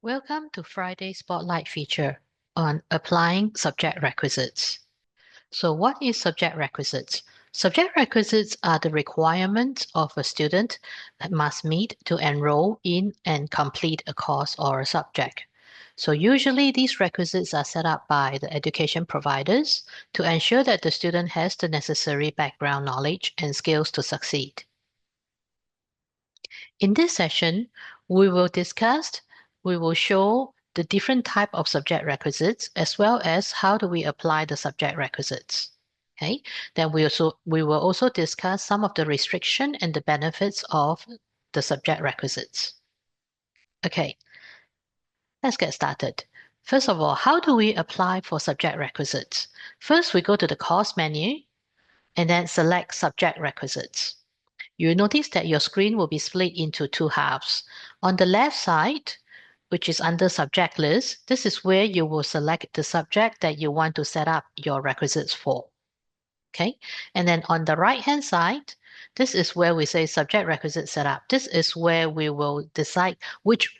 Welcome to Friday's Spotlight feature on applying subject requisites. So what is subject requisites? Subject requisites are the requirements of a student that must meet to enroll in and complete a course or a subject. So usually these requisites are set up by the education providers to ensure that the student has the necessary background knowledge and skills to succeed. In this session, we will show the different type of subject requisites as well as how do we apply the subject requisites. Okay. Then we will also discuss some of the restriction and the benefits of the subject requisites. Okay, let's get started. First of all, how do we apply for subject requisites? First, we go to the course menu and then select subject requisites. You'll notice that your screen will be split into two halves. On the left side, which is under subject list, this is where you will select the subject that you want to set up your requisites for. Okay. And then on the right-hand side, this is where we say subject requisite setup. This is where we will decide which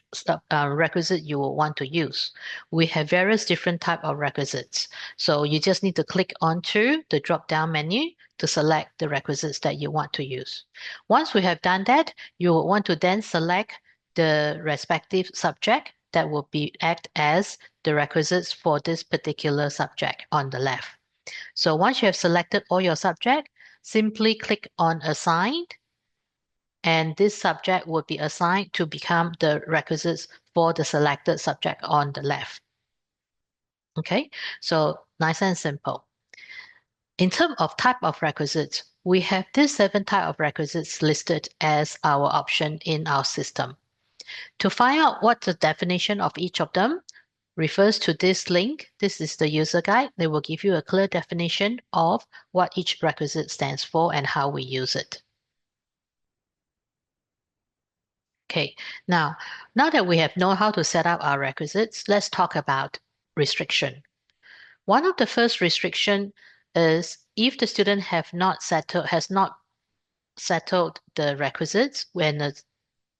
requisite you will want to use. We have various different type of requisites. So you just need to click onto the drop-down menu to select the requisites that you want to use. Once we have done that, you will want to then select the respective subject that will act as the requisites for this particular subject on the left. So once you have selected all your subject, simply click on Assign, and this subject will be assigned to become the requisites for the selected subject on the left. Okay, so nice and simple. In terms of type of requisites, we have these 7 type of requisites listed as our option in our system. To find out what the definition of each of them, refers to this link. This is the user guide. They will give you a clear definition of what each requisite stands for and how we use it. Okay, now that we have known how to set up our requisites, let's talk about restriction. One of the first restriction is if the student has not settled the requisites when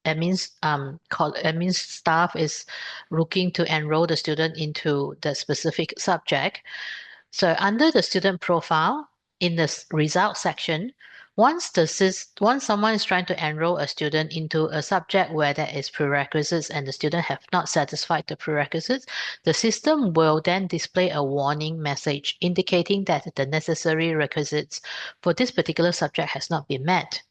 admin staff is looking to enroll the student into the specific subject. So under the student profile, in the result section, once someone is trying to enroll a student into a subject where there is prerequisites and the student have not satisfied the prerequisites, the system will then display a warning message indicating that the necessary requisites for this particular subject has not been met.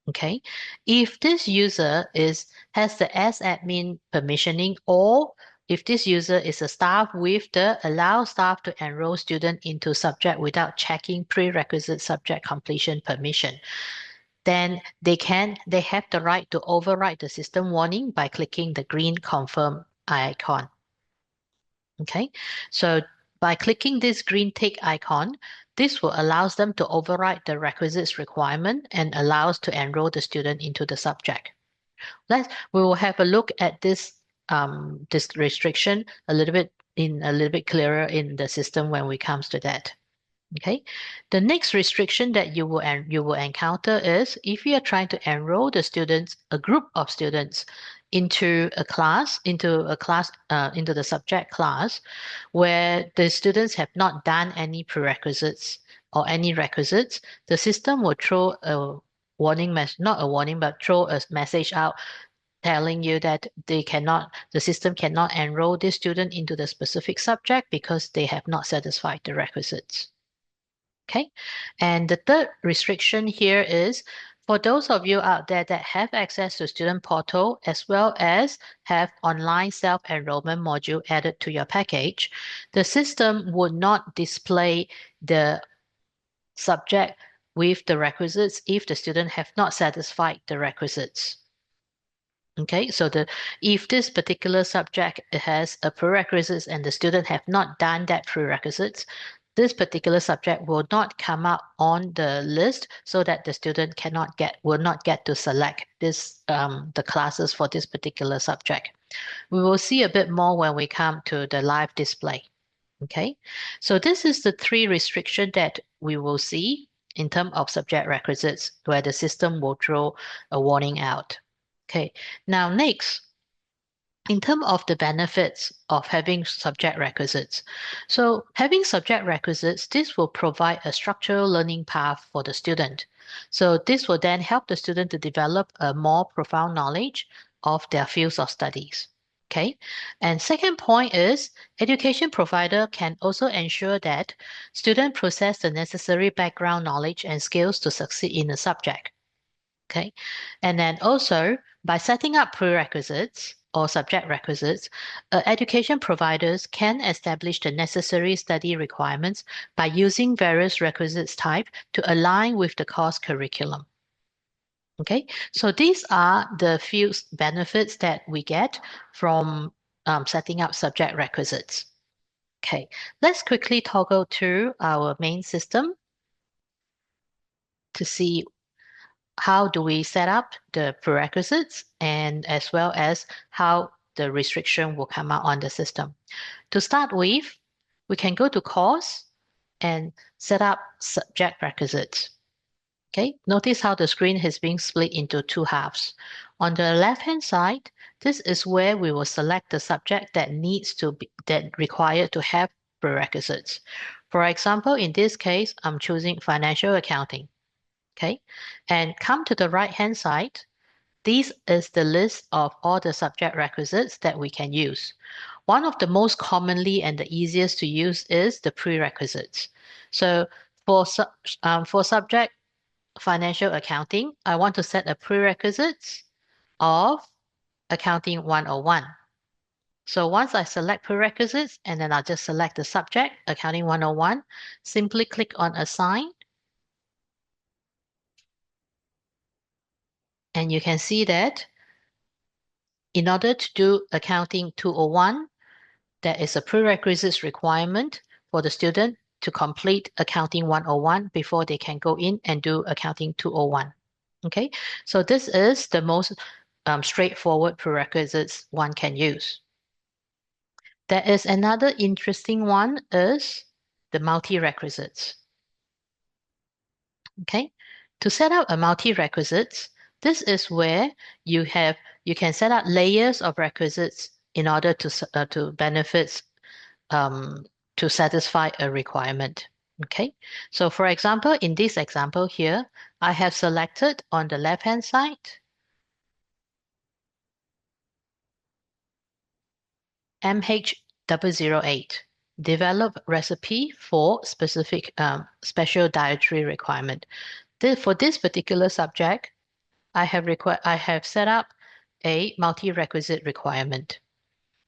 Okay, if this user has the admin permissioning, or if this user is a staff with the allow staff to enroll student into subject without checking prerequisite subject completion permission, then they have the right to override the system warning by clicking the green confirm icon. Okay, so by clicking this green tick icon, this will allow them to override the requisites requirement and allows to enroll the student into the subject. We will have a look at this restriction a little bit clearer in the system when we comes to that. Okay, the next restriction that you will encounter is if you are trying to enroll a group of students into the subject class where the students have not done any prerequisites or any requisites, the system will throw a throw a message out telling you that the system cannot enroll this student into the specific subject because they have not satisfied the requisites. Okay, and the third restriction here is for those of you out there that have access to student portal as well as have online self-enrollment module added to your package, the system would not display the subject with the requisites if the student have not satisfied the requisites. Okay, so if this particular subject has a prerequisites and the student have not done that prerequisites, this particular subject will not come up on the list so that the student will not get to select the classes for this particular subject. We will see a bit more when we come to the live display. Okay, so this is the 3 restrictions that we will see in terms of subject requisites where the system will throw a warning out. Okay, now next, In terms of the benefits of having subject requisites, so having subject requisites, this will provide a structural learning path for the student. So this will then help the student to develop a more profound knowledge of their fields of studies. Okay. And second point is education provider can also ensure that students possess the necessary background knowledge and skills to succeed in a subject. Okay. And then also by setting up prerequisites or subject requisites, education providers can establish the necessary study requirements by using various requisites type to align with the course curriculum. Okay, so these are the few benefits that we get from setting up subject requisites. Okay, let's quickly toggle to our main system to see how do we set up the prerequisites and as well as how the restriction will come out on the system. To start with, we can go to course and set up subject requisites. Okay, notice how the screen is being split into two halves. On the left-hand side, this is where we will select the subject that needs to be that required to have prerequisites. For example, in this case, I'm choosing financial accounting. Okay, and come to the right-hand side. This is the list of all the subject requisites that we can use. One of the most commonly and the easiest to use is the prerequisites. So for subject financial accounting, I want to set a prerequisites of accounting 101. So once I select prerequisites and then I'll just select the subject, accounting 101, simply click on assign. And you can see that in order to do accounting 201, there is a prerequisites requirement for the student to complete accounting 101 before they can go in and do accounting 201. Okay, so this is the most straightforward prerequisites one can use. There is another interesting one is the multi-requisites. Okay, to set up a multi-requisites, this is where you can set up layers of requisites in order to benefits to satisfy a requirement. Okay, so for example, in this example here, I have selected on the left-hand side MH008, develop recipe for specific special dietary requirement. For this particular subject, I have set up a multi-requisite requirement.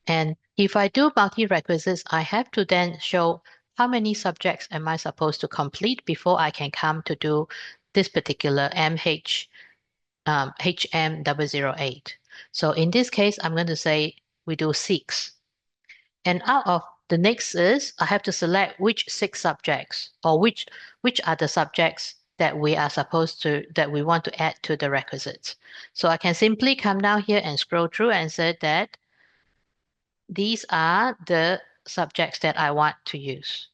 And if I do multi-requisites, I have to then show how many subjects am I supposed to complete before I can come to do this particular HM008. So in this case, I'm going to say we do 6. And out of the next is I have to select which 6 subjects or which are the subjects that we want to add to the requisites. So I can simply come down here and scroll through and say that these are the subjects that I want to use.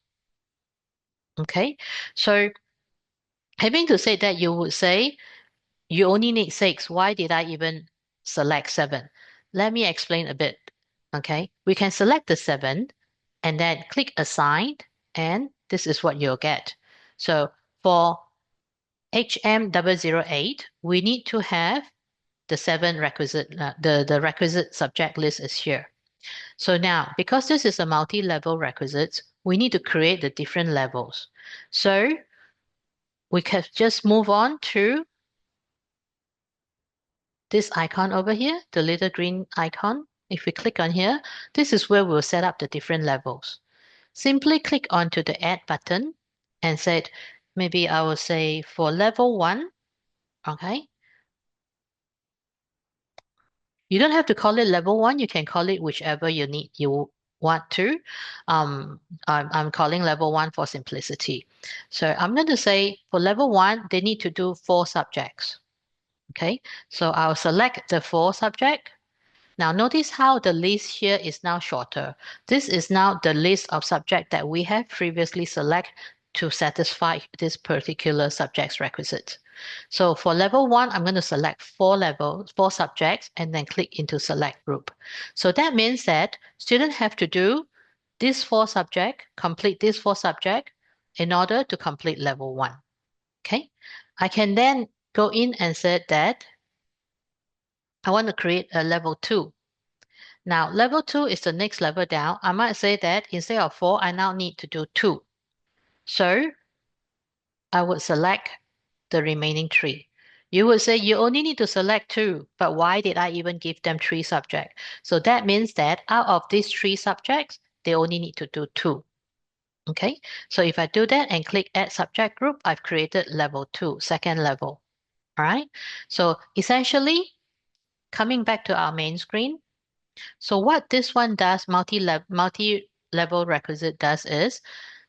Okay, so having to say that, you would say you only need 6. Why did I even select 7? Let me explain a bit. Okay, we can select the 7 and then click assign, and this is what you'll get. So for HM008, we need to have the 7 requisite, the requisite subject list is here. So now, because this is a multi-level requisites, we need to create the different levels. So we can just move on to this icon over here, the little green icon. If we click on here, this is where we'll set up the different levels. Simply click onto the add button and said, maybe I will say for level 1, okay? You don't have to call it level 1. You can call it whichever you want to. I'm calling level 1 for simplicity. So I'm going to say for level 1, they need to do 4 subjects. Okay, so I'll select the 4 subject. Now notice how the list here is now shorter. This is now the list of subject that we have previously select to satisfy this particular subject's requisite. So for level 1, I'm going to select four subjects, and then click into select group. So that means that students have to do these 4 subjects, complete these 4 subjects in order to complete level 1. Okay. I can then go in and say that I want to create a level 2. Now, level 2 is the next level down. I might say that instead of 4, I now need to do 2. So I would select the remaining 3. You would say you only need to select 2, but why did I even give them 3 subjects? So that means that out of these 3 subjects, they only need to do 2. Okay, so if I do that and click Add Subject Group, I've created level 2, second level. All right, so essentially, coming back to our main screen, so what this one does, multi-level requisite does is,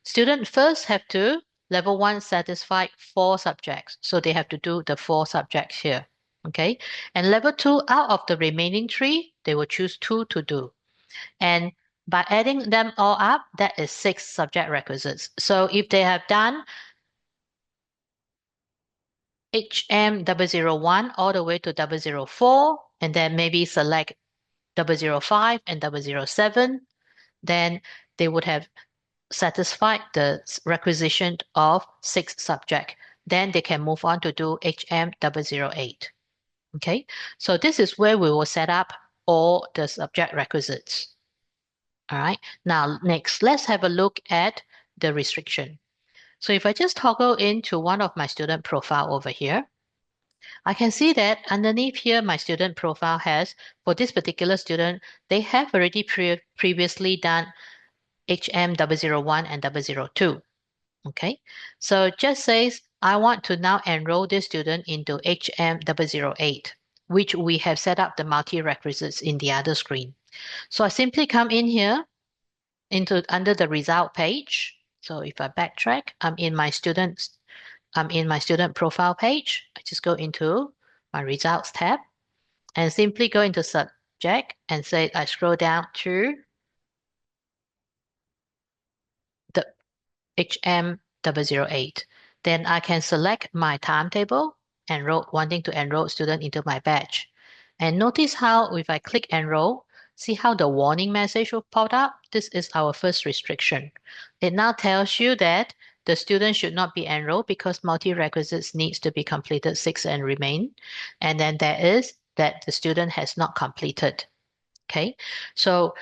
student first have to, level 1 satisfy 4 subjects. So they have to do the 4 subjects here. Okay. And level 2, out of the remaining 3, they will choose 2 to do. And by adding them all up, that is 6 subject requisites. So if they have done HM001 all the way to 004, and then maybe select 005 and 007, then they would have satisfied the requisition of 6 subjects. Then they can move on to do HM008. Okay, so this is where we will set up all the subject requisites. All right, now next, let's have a look at the restriction. So if I just toggle into one of my student profile over here, I can see that underneath here, my student profile has, for this particular student, they have already previously done HM001 and 002. Okay, so it just says, I want to now enroll this student into HM008, which we have set up the multi-requisites in the other screen. So I simply come in here under the result page. So if I backtrack, I'm in my student profile page. I just go into my results tab and simply go into subject and say I scroll down to the HM008. Then I can select my timetable, wanting to enroll student into my batch. And notice how if I click enroll, see how the warning message will pop up? This is our first restriction. It now tells you that the student should not be enrolled because multi-requisites needs to be completed 6 and remain. And then there is that the student has not completed. Okay, so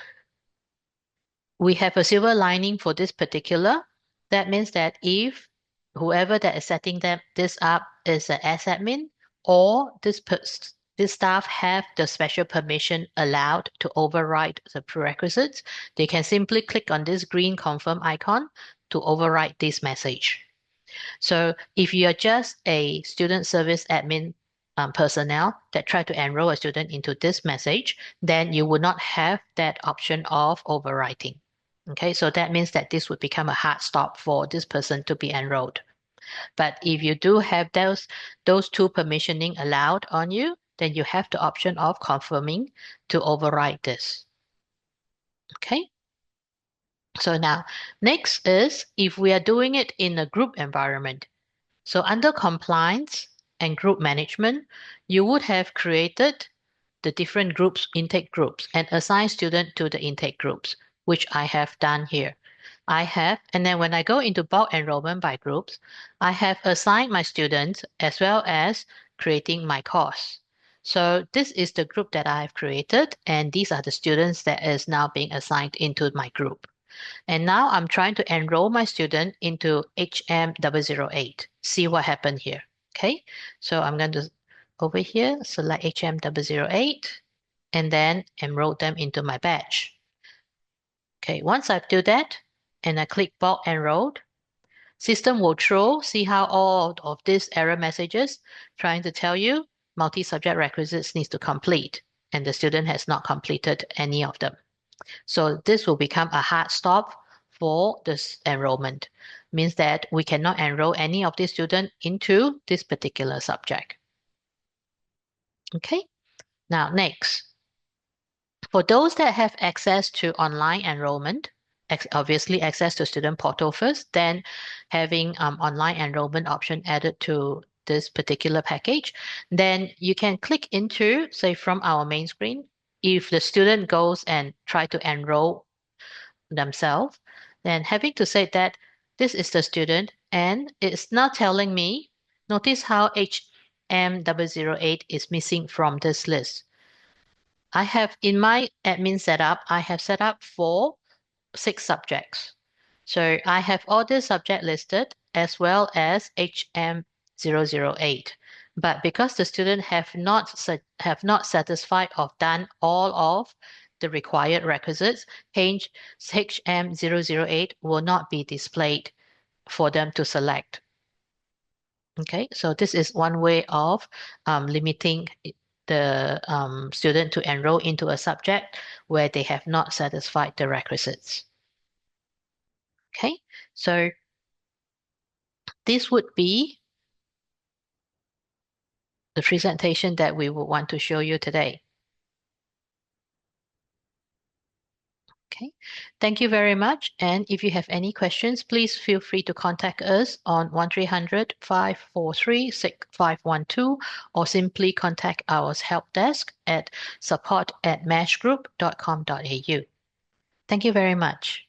we have a silver lining for this particular. That means that if whoever that is setting this up is an admin, or this staff have the special permission allowed to override the prerequisites, they can simply click on this green confirm icon to override this message. So if you are just a student service admin personnel that try to enroll a student into this message, then you would not have that option of overwriting. Okay, so that means that this would become a hard stop for this person to be enrolled. But if you do have those 2 permissioning allowed on you, then you have the option of confirming to override this. Okay. So now, next is if we are doing it in a group environment. So under compliance and group management, you would have created the different groups, intake groups, and assign student to the intake groups, which I have done here. And then when I go into bulk enrollment by groups, I have assigned my students as well as creating my course. So this is the group that I have created, and these are the students that is now being assigned into my group. And now I'm trying to enroll my student into HM008. See what happened here. Okay, so I'm going to over here select HM008 and then enroll them into my batch. Okay, once I do that and I click bulk enrolled, system will see how all of these error messages trying to tell you multi-subject requisites needs to complete, and the student has not completed any of them. So this will become a hard stop for this enrollment. Means that we cannot enroll any of these students into this particular subject. Okay, now next. For those that have access to online enrollment, obviously access to student portal first, then having online enrollment option added to this particular package, then you can click into, say, from our main screen. If the student goes and try to enroll themselves, then having to say that this is the student and it's not telling me, notice how HM008 is missing from this list. I have in my admin setup, I have set up for 6 subjects. So I have all the subject listed as well as HM008. But because the student have not satisfied or done all of the required requisites, HM008 will not be displayed for them to select. Okay, so this is one way of limiting the student to enroll into a subject where they have not satisfied the requisites. Okay, so this would be the presentation that we would want to show you today. Okay, thank you very much. And if you have any questions, please feel free to contact us on 1300-543-6512 or simply contact our help desk at support@meshgroup.com.au. Thank you very much.